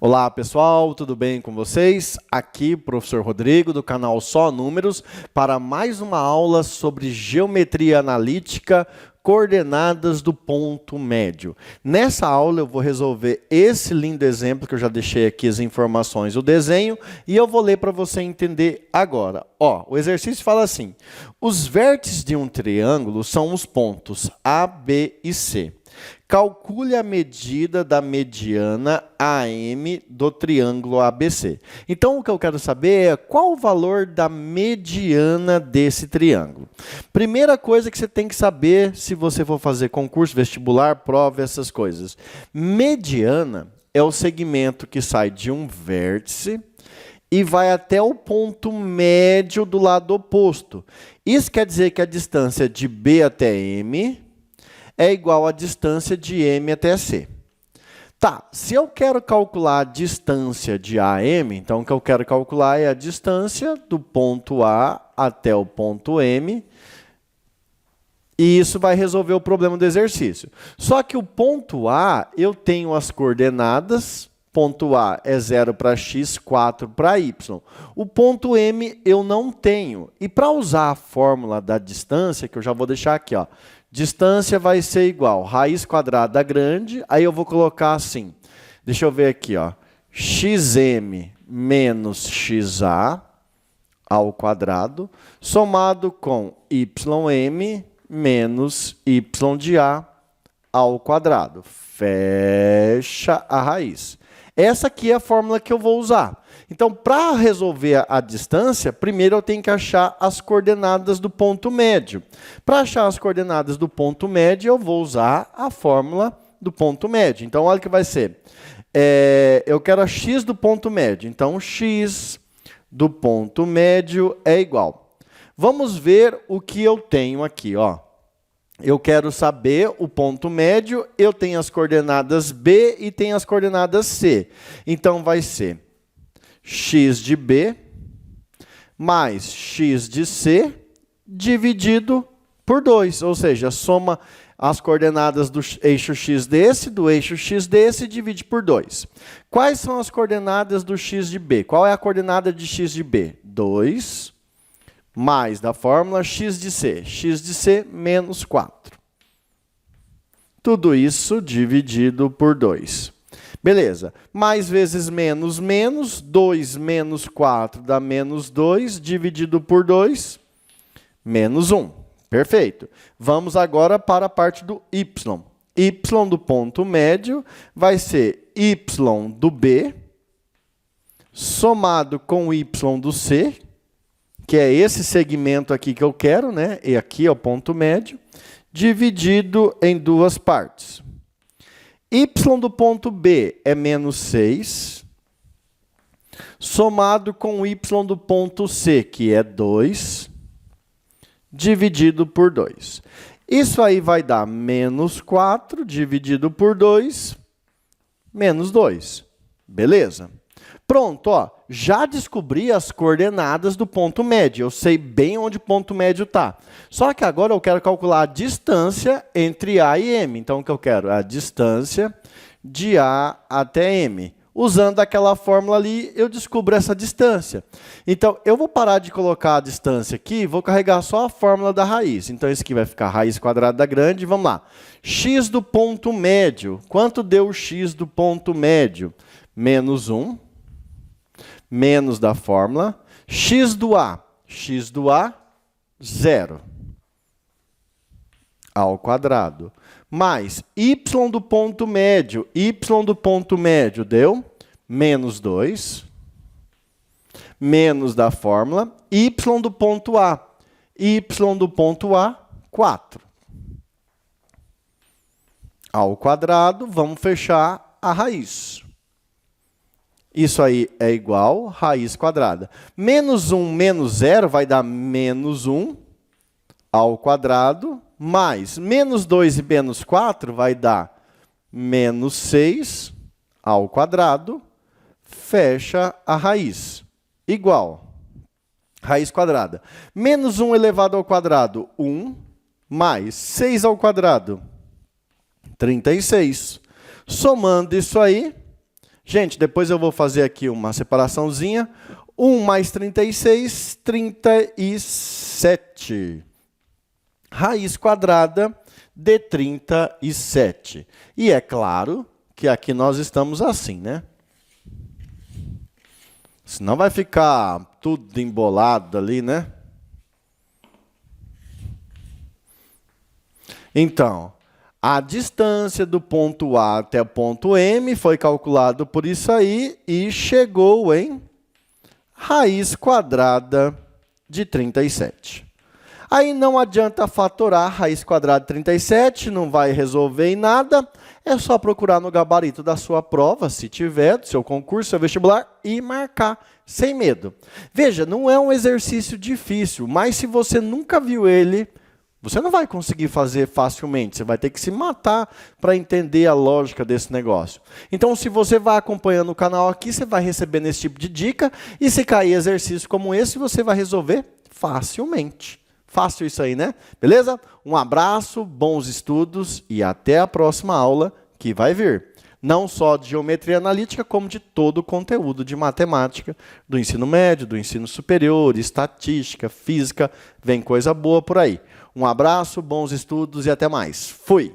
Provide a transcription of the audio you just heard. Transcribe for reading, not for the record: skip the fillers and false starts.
Olá pessoal, tudo bem com vocês? Aqui professor Rodrigo do canal Só Números para mais uma aula sobre geometria analítica, coordenadas do ponto médio. Nessa aula eu vou resolver esse lindo exemplo que eu já deixei aqui as informações do desenho e eu vou ler para você entender agora. Ó, o exercício fala assim: os vértices de um triângulo são os pontos A, B e C. Calcule a medida da mediana AM do triângulo ABC. Então, o que eu quero saber é qual o valor da mediana desse triângulo. Primeira coisa que você tem que saber se você for fazer concurso, vestibular, prova, essas coisas. Mediana é o segmento que sai de um vértice e vai até o ponto médio do lado oposto. Isso quer dizer que a distância de B até M é igual à distância de M até C. Tá, se eu quero calcular a distância de AM, então o que eu quero calcular é a distância do ponto A até o ponto M, e isso vai resolver o problema do exercício. Só que o ponto A, eu tenho as coordenadas, ponto A é 0 para x, 4 para y. O ponto M eu não tenho. E para usar a fórmula da distância, que eu já vou deixar aqui, ó, distância vai ser igual raiz quadrada grande, aí eu vou colocar assim, deixa eu ver aqui, ó, xm menos xa ao quadrado, somado com ym menos y de a ao quadrado. Fecha a raiz. Essa aqui é a fórmula que eu vou usar. Então, para resolver a distância, primeiro eu tenho que achar as coordenadas do ponto médio. Para achar as coordenadas do ponto médio, eu vou usar a fórmula do ponto médio. Então, olha o que vai ser. Eu quero a x do ponto médio. Então, x do ponto médio é igual. Vamos ver o que eu tenho aqui, ó. Eu quero saber o ponto médio, eu tenho as coordenadas B e tenho as coordenadas C. Então, vai ser x de B mais x de C dividido por 2. Ou seja, soma as coordenadas do eixo x desse, do eixo x desse, e divide por 2. Quais são as coordenadas do x de B? Qual é a coordenada de x de B? 2 mais da fórmula x de C menos 4. Tudo isso dividido por 2. Beleza. Mais vezes menos, menos. 2 menos 4 dá menos 2, dividido por 2, menos 1. Perfeito. Vamos agora para a parte do y. Y do ponto médio vai ser y do B, somado com y do C, que é esse segmento aqui que eu quero, né? E aqui é o ponto médio, dividido em duas partes. Y do ponto B é menos 6, somado com y do ponto C, que é 2, dividido por 2. Isso aí vai dar menos 4, dividido por 2, menos 2. Beleza? Pronto, ó, já descobri as coordenadas do ponto médio. Eu sei bem onde o ponto médio está. Só que agora eu quero calcular a distância entre A e M. Então, o que eu quero? A distância de A até M. Usando aquela fórmula ali, eu descubro essa distância. Então, eu vou parar de colocar a distância aqui e vou carregar só a fórmula da raiz. Então, isso aqui vai ficar raiz quadrada grande. Vamos lá. X do ponto médio. Quanto deu o x do ponto médio? Menos 1. Menos da fórmula, x do A, 0, ao quadrado, mais y do ponto médio deu menos 2, menos da fórmula, y do ponto A, 4, ao quadrado, vamos fechar a raiz. Isso aí é igual raiz quadrada. Menos 1 menos 0 vai dar menos 1 ao quadrado, mais menos 2 e menos 4 vai dar menos 6 ao quadrado, fecha a raiz. Igual, raiz quadrada. Menos 1 elevado ao quadrado, 1, mais 6 ao quadrado, 36. Somando isso aí, Gente, depois eu vou fazer aqui uma separaçãozinha. 1 mais 36, 37. Raiz quadrada de 37. E é claro que aqui nós estamos assim, né? Senão vai ficar tudo embolado ali, né? Então, a distância do ponto A até o ponto M foi calculado por isso aí e chegou em raiz quadrada de 37. Aí não adianta fatorar raiz quadrada de 37, não vai resolver em nada. É só procurar no gabarito da sua prova, se tiver, do seu concurso, seu vestibular, e marcar, sem medo. Veja, não é um exercício difícil, mas se você nunca viu ele, você não vai conseguir fazer facilmente. Você vai ter que se matar para entender a lógica desse negócio. Então, se você vai acompanhando o canal aqui, você vai recebendo esse tipo de dica, e se cair exercício como esse, você vai resolver facilmente. Fácil isso aí, né? Beleza? Um abraço, bons estudos e até a próxima aula que vai vir. Não só de geometria analítica, como de todo o conteúdo de matemática do ensino médio, do ensino superior, estatística, física. Vem coisa boa por aí. Um abraço, bons estudos e até mais. Fui!